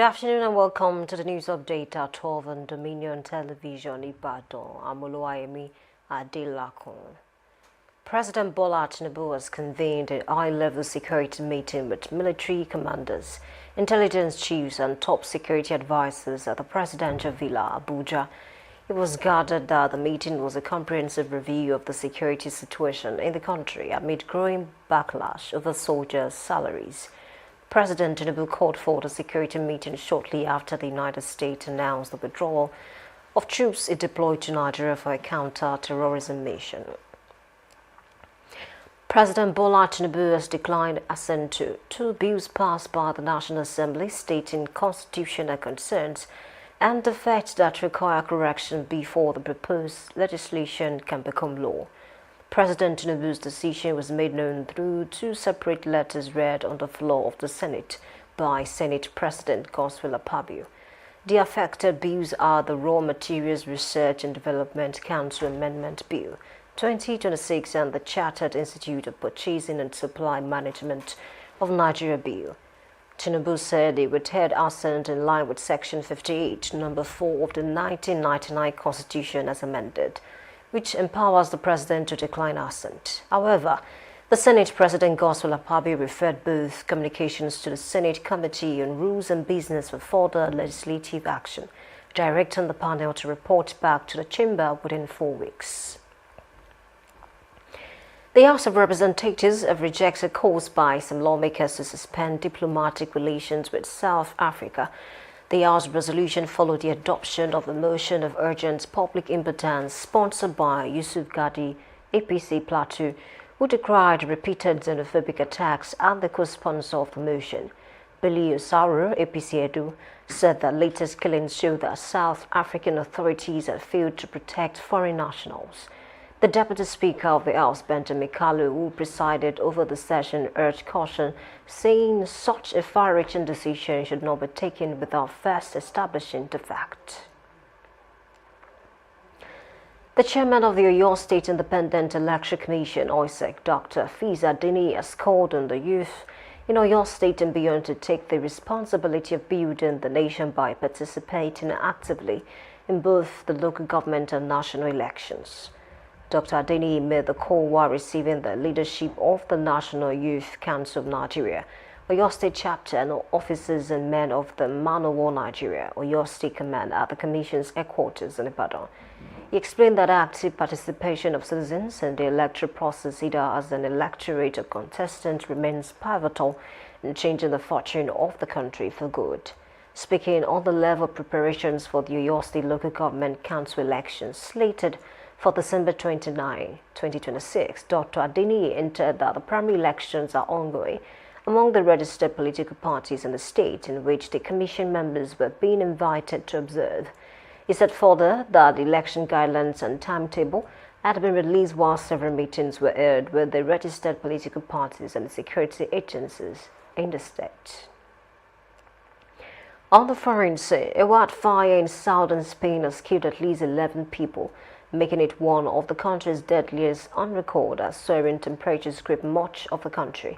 Good afternoon and welcome to the news update at 12 on Dominion Television, Ibadan. I'm Oluwayemi Adelakun. President Bola Tinubu has convened a high-level security meeting with military commanders, intelligence chiefs and top security advisors at the Presidential Villa, Abuja. It was gathered that the meeting was a comprehensive review of the security situation in the country amid growing backlash over soldiers' salaries. President Tinubu called for the security meeting shortly after the United States announced the withdrawal of troops it deployed to Nigeria for a counter-terrorism mission. President Bola Tinubu has declined assent to two bills passed by the National Assembly stating constitutional concerns and the fact that require correction before the proposed legislation can become law. President Tinubu's decision was made known through two separate letters read on the floor of the Senate by Senate President Godswill Akpabio. The affected bills are the Raw Materials Research and Development Council Amendment Bill 2026 and the Chartered Institute of Purchasing and Supply Management of Nigeria Bill. Tinubu said he would head assent in line with Section 58, Number 4 of the 1999 Constitution as amended, which empowers the president to decline assent. However, the Senate President Godswill Akpabio referred both communications to the Senate Committee on Rules and Business for further legislative action, directing the panel to report back to the chamber within 4 weeks. The House of Representatives have rejected calls by some lawmakers to suspend diplomatic relations with South Africa. The House resolution followed the adoption of a motion of urgent public importance sponsored by Yusuf Gadi, APC Plateau, who decried repeated xenophobic attacks and the co-sponsor of the motion. Billy Osaro, APC Edo, said that latest killings show that South African authorities had failed to protect foreign nationals. The Deputy Speaker of the House, Benjamin Kalu, who presided over the session, urged caution, saying such a far-reaching decision should not be taken without first establishing the fact. The chairman of the Oyo State Independent Election Commission, OISEC, Dr. Fiz Adini, has called on the youth in Oyo State and beyond to take the responsibility of building the nation by participating actively in both the local government and national elections. Dr. Adeni made the call while receiving the leadership of the National Youth Council of Nigeria, Oyo State Chapter, and officers and men of the Man of War Nigeria, Oyo State Command, at the Commission's headquarters in Ibadan. He explained that active participation of citizens in the electoral process, either as an electorate or contestant, remains pivotal in changing the fortune of the country for good. Speaking on the level of preparations for the Oyo State Local Government Council elections slated for December 29, 2026, Dr. Adeni entered that the primary elections are ongoing among the registered political parties in the state in which the commission members were being invited to observe. He said further that the election guidelines and timetable had been released while several meetings were held with the registered political parties and the security agencies in the state. On the foreign scene, a wildfire in southern Spain has killed at least 11 people, making it one of the country's deadliest on record as soaring temperatures gripped much of the country.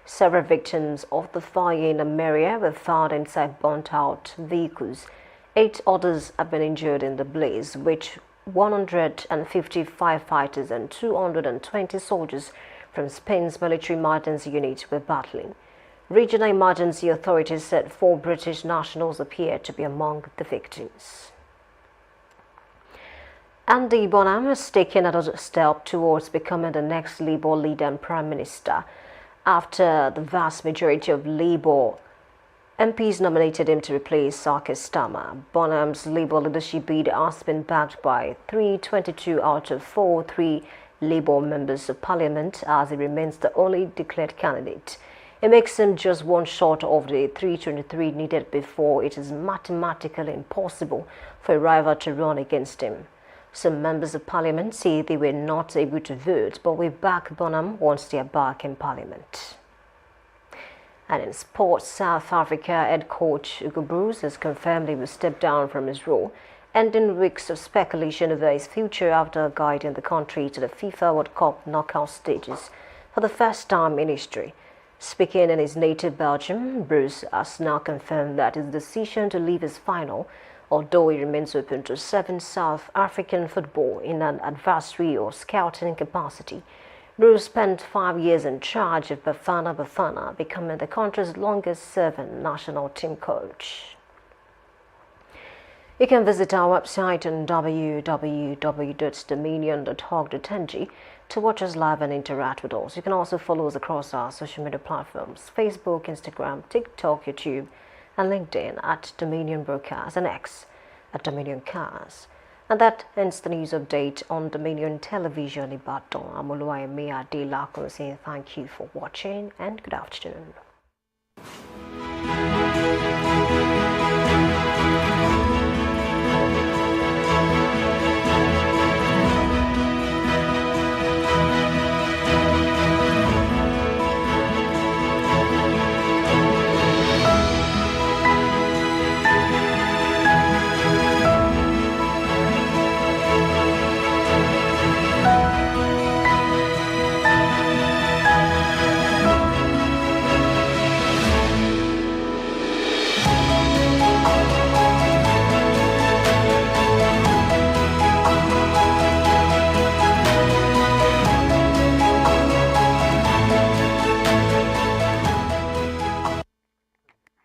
Several victims of the fire in Almeria were found inside burnt-out vehicles. 8 others have been injured in the blaze, which 150 firefighters and 220 soldiers from Spain's military emergency unit were battling. Regional emergency authorities said 4 British nationals appeared to be among the victims. Andy Bonham has taken another step towards becoming the next Labour leader and Prime Minister after the vast majority of Labour MPs nominated him to replace Sir Keir Starmer. Bonham's Labour leadership bid has been backed by 322 out of 43 Labour members of Parliament as he remains the only declared candidate. It makes him just one short of the 323 needed before it is mathematically impossible for a rival to run against him. Some members of Parliament say they were not able to vote, but will back Bonham once they are back in Parliament. And in sports, South Africa head coach Hugo Broos has confirmed he will step down from his role, ending weeks of speculation over his future after guiding the country to the FIFA World Cup knockout stages for the first time in history. Speaking in his native Belgium, Bruce has now confirmed that his decision to leave is final, although he remains open to serving South African football in an advisory or scouting capacity. Bruce spent 5 years in charge of Bafana Bafana, becoming the country's longest-serving national team coach. You can visit our website on www.dominion.org.ng to watch us live and interact with us. You can also follow us across our social media platforms: Facebook, Instagram, TikTok, YouTube, and LinkedIn at Dominion Broadcast, and X at Dominion Cars. And that ends the news update on Dominion Television Ibadan. I'm Oluwayemi Adelakun saying thank you for watching and good afternoon.